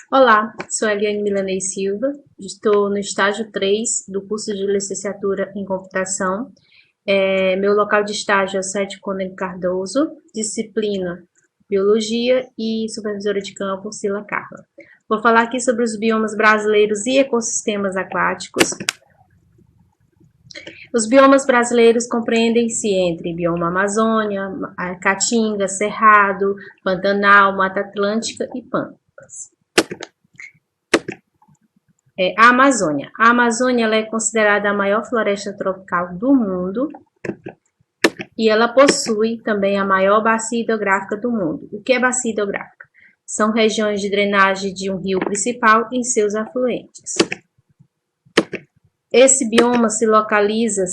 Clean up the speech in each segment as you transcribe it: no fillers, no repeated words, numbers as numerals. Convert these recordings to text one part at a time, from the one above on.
Olá, sou a Eliane Milanês Silva, estou no estágio 3 do curso de licenciatura em computação. Meu local de estágio é o Sete Cônego Cardoso, disciplina Biologia e supervisora de campo Sila Carla. Vou falar aqui sobre os biomas brasileiros e ecossistemas aquáticos. Os biomas brasileiros compreendem-se entre bioma Amazônia, Caatinga, Cerrado, Pantanal, Mata Atlântica e Pampas. A Amazônia. A Amazônia ela é considerada a maior floresta tropical do mundo e ela possui também a maior bacia hidrográfica do mundo. O que é bacia hidrográfica? São regiões de drenagem de um rio principal em seus afluentes. Esse bioma se localiza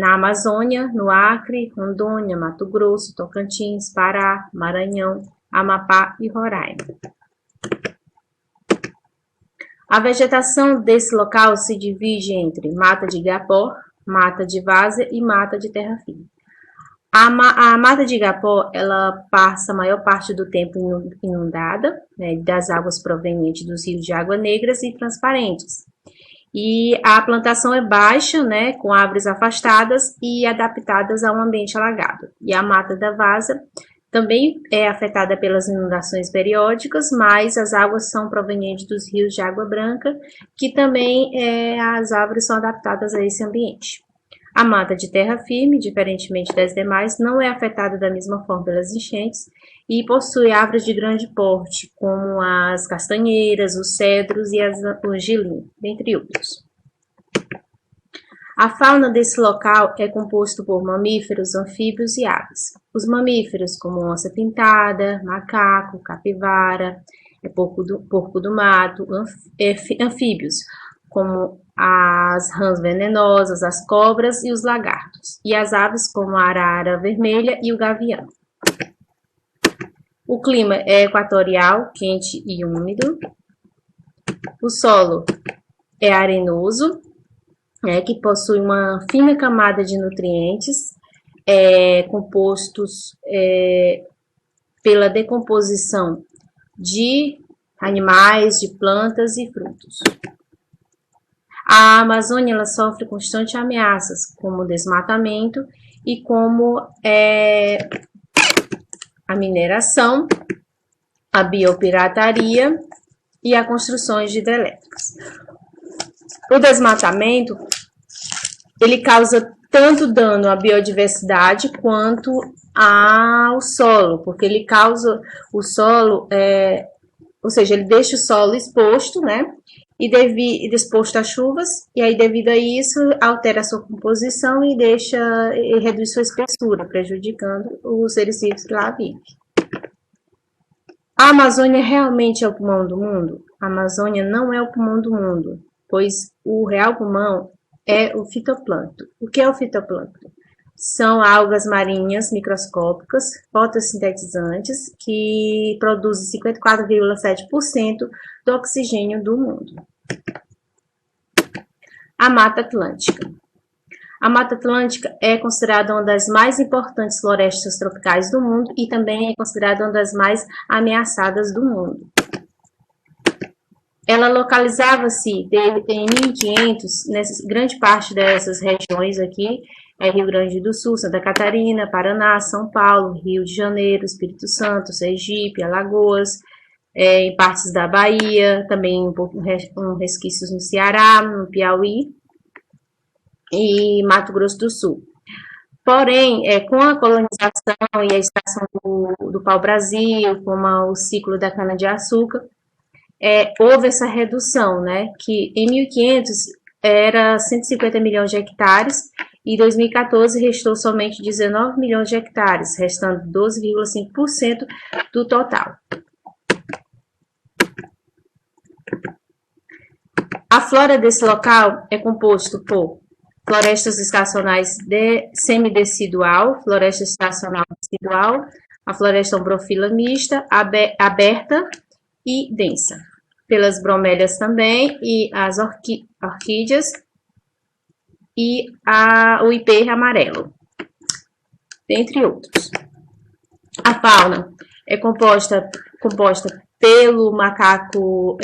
na Amazônia, no Acre, Rondônia, Mato Grosso, Tocantins, Pará, Maranhão, Amapá e Roraima. A vegetação desse local se divide entre mata de igapó, mata de várzea e mata de terra firme. A mata de igapó, ela passa a maior parte do tempo inundada, né, das águas provenientes dos rios de água negras e transparentes. E a plantação é baixa, né, com árvores afastadas e adaptadas a um ambiente alagado. E a mata da várzea também é afetada pelas inundações periódicas, mas as águas são provenientes dos rios de água branca, que também as árvores são adaptadas a esse ambiente. A mata de terra firme, diferentemente das demais, não é afetada da mesma forma pelas enchentes e possui árvores de grande porte, como as castanheiras, os cedros e o angelim, dentre outros. A fauna desse local é composta por mamíferos, anfíbios e aves. Os mamíferos, como onça pintada, macaco, capivara, porco do mato, anfíbios, como as rãs venenosas, as cobras e os lagartos, e as aves, como a arara vermelha e o gavião. O clima é equatorial, quente e úmido. O solo é arenoso, que possui uma fina camada de nutrientes, compostos pela decomposição de animais, de plantas e frutos. A Amazônia ela sofre constantes ameaças, como o desmatamento e como a mineração, a biopirataria e a construções de hidrelétricas. O desmatamento, ele causa tanto dano à biodiversidade quanto ao solo, porque ele causa o solo, ou seja, ele deixa o solo exposto, né? E exposto a chuvas, e aí devido a isso altera a sua composição e reduz sua espessura, prejudicando os seres vivos que lá vivem. A Amazônia realmente é o pulmão do mundo? A Amazônia não é o pulmão do mundo, pois o real pulmão é o fitoplâncton. O que é o fitoplâncton? São algas marinhas microscópicas, fotossintetizantes, que produzem 54,7% do oxigênio do mundo. A Mata Atlântica. A Mata Atlântica é considerada uma das mais importantes florestas tropicais do mundo e também é considerada uma das mais ameaçadas do mundo. Ela localizava-se em 1500, nessa grande parte dessas regiões aqui, Rio Grande do Sul, Santa Catarina, Paraná, São Paulo, Rio de Janeiro, Espírito Santo, Sergipe, Alagoas, em partes da Bahia, também resquícios no Ceará, no Piauí e Mato Grosso do Sul. Porém, com a colonização e a extração do pau-brasil, como o ciclo da cana-de-açúcar, houve essa redução, né, que em 1500 era 150 milhões de hectares e em 2014 restou somente 19 milhões de hectares, restando 12,5% do total. A flora desse local é composta por florestas estacionais semidecidual, floresta estacional decidual, a floresta ombrófila mista, aberta e densa, pelas bromélias também, e as orquídeas e o ipê amarelo, dentre outros. A fauna é composta pelo macaco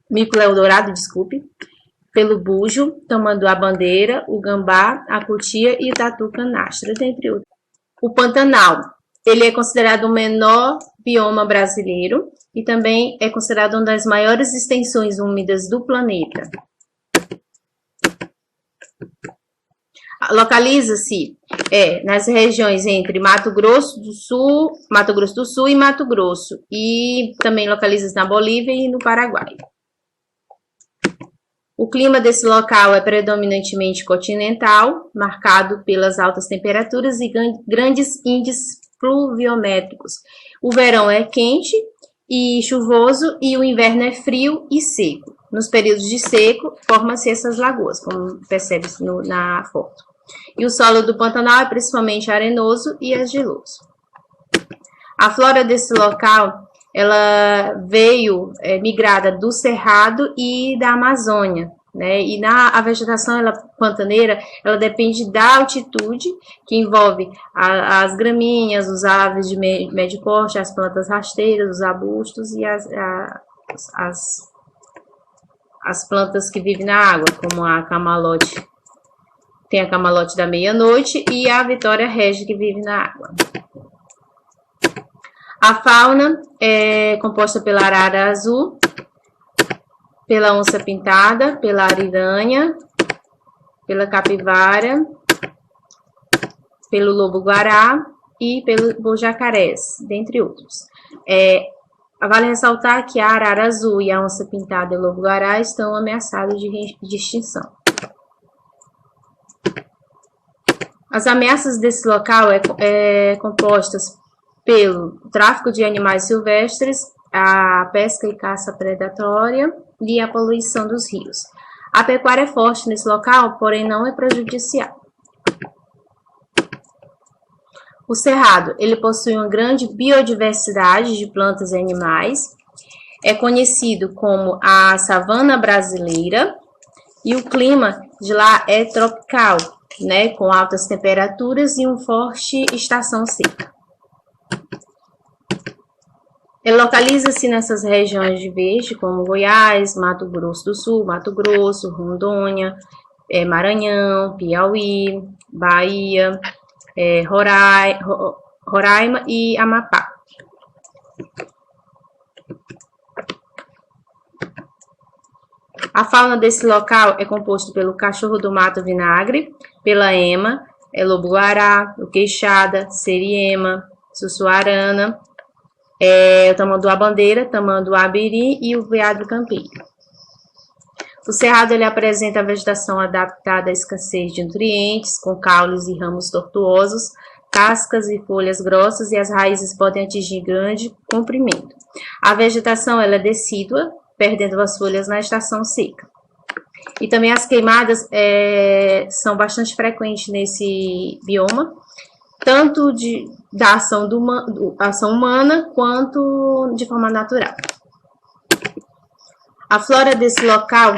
mico-leão-dourado, desculpe, pelo bujo, tamanduá-bandeira, o gambá, a cutia e o tatu-canastra, dentre outros. O Pantanal, ele é considerado o menor bioma brasileiro e também é considerado uma das maiores extensões úmidas do planeta. Localiza-se nas regiões entre Mato Grosso do Sul e Mato Grosso, e também localiza-se na Bolívia e no Paraguai. O clima desse local é predominantemente continental, marcado pelas altas temperaturas e grandes índices pluviométricos. O verão é quente e chuvoso e o inverno é frio e seco. Nos períodos de seco, formam-se essas lagoas, como percebe-se na foto. E o solo do Pantanal é principalmente arenoso e argiloso. A flora desse local, ela veio migrada do Cerrado e da Amazônia, né? E a vegetação pantaneira, ela depende da altitude, que envolve as gramíneas, os aves de médio porte, as plantas rasteiras, os arbustos e as plantas que vivem na água, como a camalote. Tem a camalote da meia-noite e a vitória régia, que vive na água. A fauna é composta pela arara azul, pela onça pintada, pela ariranha, pela capivara, pelo lobo-guará e pelos jacarés, dentre outros. Vale ressaltar que a arara azul e a onça pintada e o lobo-guará estão ameaçados de extinção. As ameaças desse local compostas pelo tráfico de animais silvestres, a pesca e caça predatória e a poluição dos rios. A pecuária é forte nesse local, porém não é prejudicial. O Cerrado, ele possui uma grande biodiversidade de plantas e animais, é conhecido como a savana brasileira, e o clima de lá é tropical, né, com altas temperaturas e uma forte estação seca. Ele localiza-se nessas regiões de verde, como Goiás, Mato Grosso do Sul, Mato Grosso, Rondônia, Maranhão, Piauí, Bahia, Roraima e Amapá. A fauna desse local é composta pelo cachorro do mato vinagre, pela ema, lobo-guará, o queixada, seriema, sussuarana, o tamanduá-bandeira, tamanduá-biri e o veado campeiro. O cerrado ele apresenta a vegetação adaptada à escassez de nutrientes, com caules e ramos tortuosos, cascas e folhas grossas, e as raízes podem atingir grande comprimento. A vegetação ela é decídua, perdendo as folhas na estação seca. E também as queimadas são bastante frequentes nesse bioma, tanto da ação humana quanto de forma natural. A flora desse local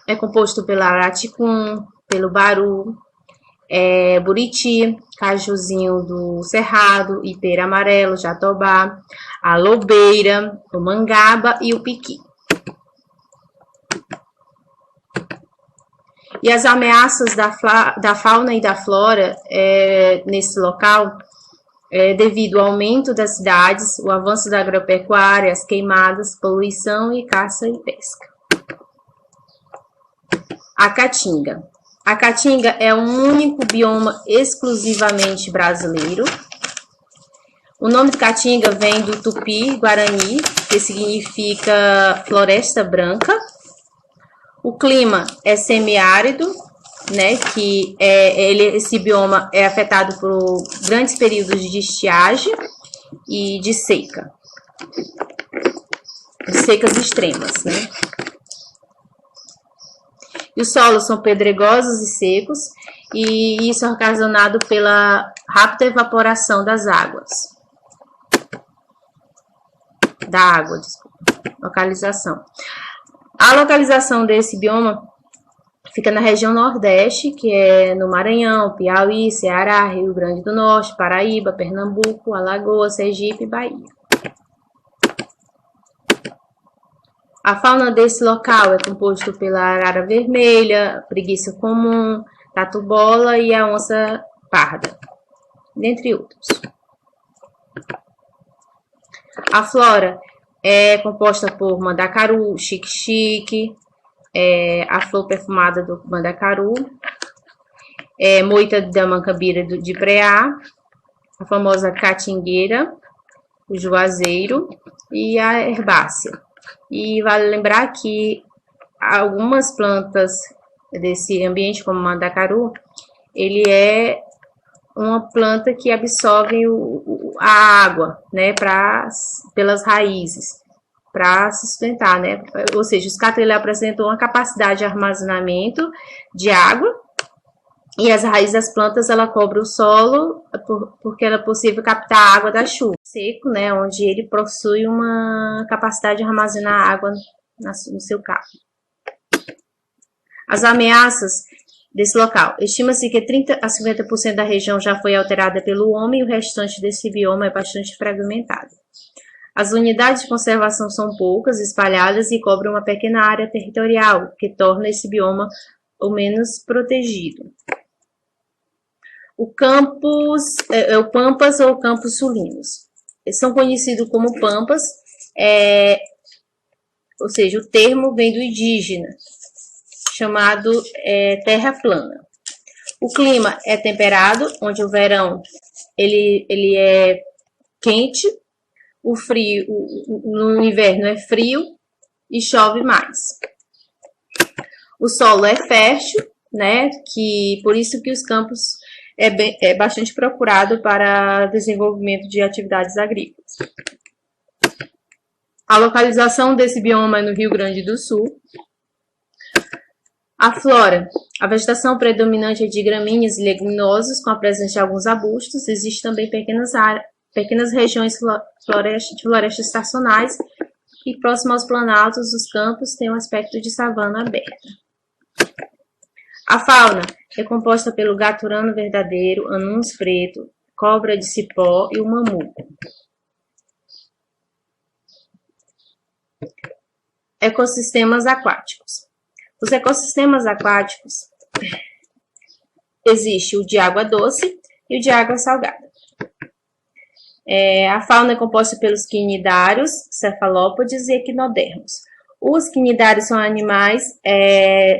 é composta pelo araticum, pelo baru, buriti, cajuzinho do cerrado, ipera amarelo, jatobá, a lobeira, o mangaba e o piqui. E as ameaças da fauna e da flora nesse local, devido ao aumento das cidades, o avanço da agropecuária, as queimadas, poluição e caça e pesca. A Caatinga. A Caatinga é o único bioma exclusivamente brasileiro. O nome de Caatinga vem do tupi-guarani, que significa floresta branca. O clima é semiárido, né, que esse bioma é afetado por grandes períodos de estiagem e de seca, de secas extremas, né. E os solos são pedregosos e secos, e isso é ocasionado pela rápida evaporação das águas. Localização. A localização desse bioma fica na região Nordeste, que é no Maranhão, Piauí, Ceará, Rio Grande do Norte, Paraíba, Pernambuco, Alagoas, Sergipe e Bahia. A fauna desse local é composto pela arara vermelha, preguiça comum, tatu-bola e a onça parda, dentre outros. A flora é composta por mandacaru, xique-xique, a flor perfumada do mandacaru, moita da mancabira de preá, a famosa catingueira, o juazeiro e a herbácea. E vale lembrar que algumas plantas desse ambiente, como o mandacaru, ele é uma planta que absorve a água, né, pelas raízes, para se sustentar, né? Ou seja, os catril apresentam uma capacidade de armazenamento de água e as raízes das plantas ela cobre o solo porque é possível captar a água da chuva. Seco, né, onde ele possui uma capacidade de armazenar água no seu capo. As ameaças desse local. Estima-se que 30 a 50% da região já foi alterada pelo homem e o restante desse bioma é bastante fragmentado. As unidades de conservação são poucas, espalhadas e cobrem uma pequena área territorial, que torna esse bioma o menos protegido. O Pampas ou Campos Sulinos. Eles são conhecidos como Pampas, ou seja, o termo vem do indígena, chamado terra plana. O clima é temperado, onde o verão ele é quente, o frio, no inverno é frio e chove mais. O solo é fértil, né? Por isso que os campos é bastante procurado para desenvolvimento de atividades agrícolas. A localização desse bioma é no Rio Grande do Sul. A flora. A vegetação predominante é de gramíneas e leguminosas, com a presença de alguns arbustos. Existem também pequenas regiões de florestas estacionais e próximo aos planaltos dos campos tem um aspecto de savana aberta. A fauna é composta pelo gaturano verdadeiro, anus preto, cobra de cipó e o mamuco. Ecossistemas aquáticos. Os ecossistemas aquáticos existe o de água doce e o de água salgada. A fauna é composta pelos quinidários, cefalópodes e equinodermos. Os quinidários são animais,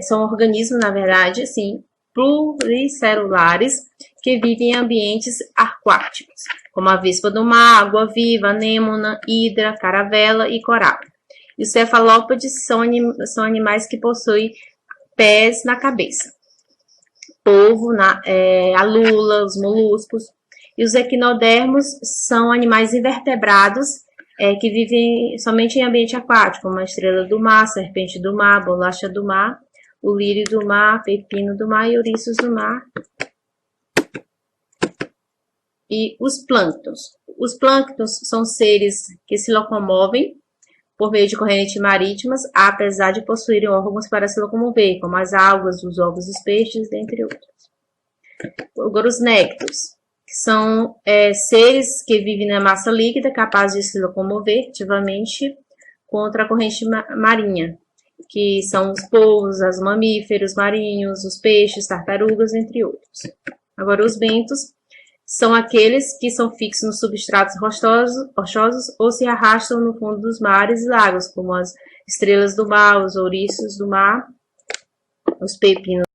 são organismos, na verdade, assim, pluricelulares que vivem em ambientes aquáticos, como a vespa do mar, água-viva, anêmona, hidra, caravela e coral. E os cefalópodes são animais que possuem pés na cabeça, polvo, a lula, os moluscos. E os equinodermos são animais invertebrados que vivem somente em ambiente aquático, como a estrela do mar, serpente do mar, bolacha do mar, o lírio do mar, pepino do mar e ouriços do mar. E os plânctons. Os plânctons são seres que se locomovem por meio de correntes marítimas, apesar de possuírem órgãos para se locomover, como as algas, os ovos dos peixes, dentre outros. Agora, os néctos, que são seres que vivem na massa líquida, capazes de se locomover ativamente contra a corrente marinha, que são os polvos, os mamíferos marinhos, os peixes, tartarugas, entre outros. Agora, os bentos são aqueles que são fixos nos substratos rochosos ou se arrastam no fundo dos mares e lagos, como as estrelas do mar, os ouriços do mar, os pepinos